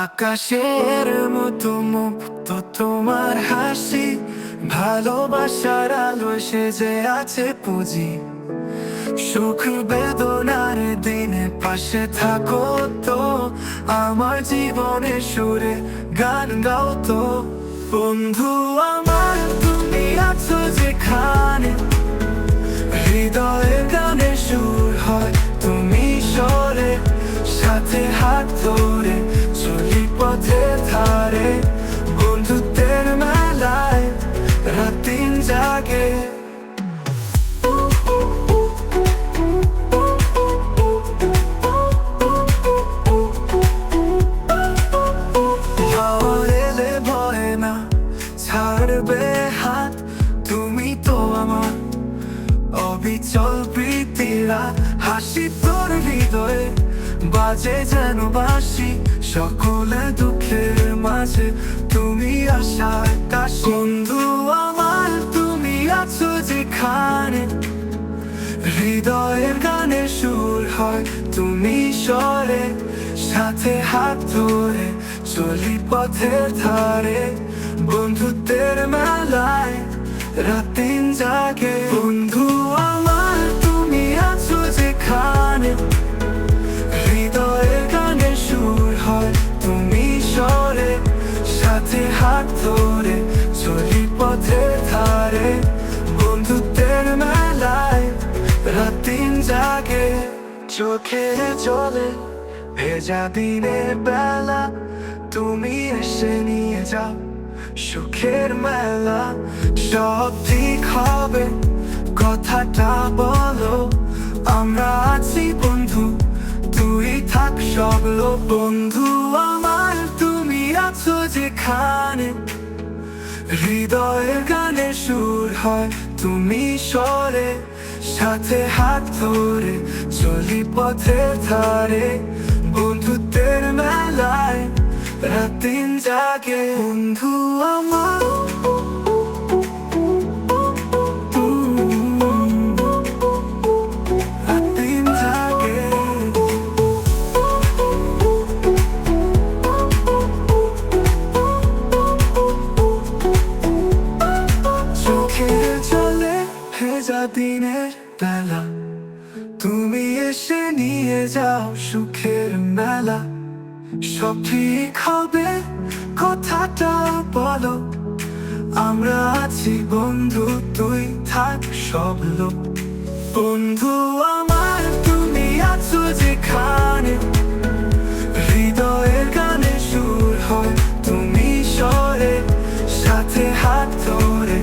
আকাশের মতো মুক্ত তোমার হাসি, ভালোবাসার আলো সেজে আছে পুঁজি। সুখ বেদনার দিনে পাশে থাকো তো, আমার জীবনে সুরে গান গাও তো। বন্ধু আমার তুমি আছো যেখানে, হৃদয়ের গানে সুর হয় তুমি স্বরে। সাথে হাত ধরে চলি পথের ধারে, বন্ধুত্বের মেলায় রাত দিন জাগে। এলে ভয় না, ছাড়বে হাত, তুমি তো আমার অবিচল প্রীতিরা। হাসি তোর হৃদয়ে বাজে যেন বাঁশি, সকলে দুঃখের মাঝে তুমি আশার কাশি। বন্ধু আমার তুমি আছো যেখানে, হৃদয়ের গানে সুর হয় তুমি স্বরে। সাথে হাত ধরে চলি পথের ধারে, বন্ধুত্বের মেলায় রাত দিন জাগে। বন্ধু আমার তুমি আছো যেখানে, হৃদয়ের গানে সুর হয় তুমি স্বরে। সাথে হাত ধরে চলি পথের ধারে, বন্ধুত্বের মেলায় রাত দিন জাগে। চোখের জলে ভেজা দিনের বেলা, তুমি এসে নিয়ে যাও সুখের মেলা। সব ঠিক হবে কথাটা বলো, আমরা আছি বন্ধু, তুই থাক সব লোক। বন্ধু আমার তুমি আছো যেখানে, হৃদয়ের গানে সুর হয় তুমি স্বরে। সাথে হাত ধরে চলি পথের ধারে, বন্ধুত্বের মেলায় রাত দিন জাগে। বন্ধু আমার রাত দিন জাগে। চোখের জলে ভেজা দিনের বেলা, তুমি এসে নিয়ে যাও সুখের মেলা। সব ঠিক হবে কথাটা বলো, আমরা আছি বন্ধু, তুই থাক সব লোক। বন্ধু আমার তুমি আছো যেখানে, হৃদয়ের গানে সুর হয় তুমি স্বরে। সাথে হাত ধরে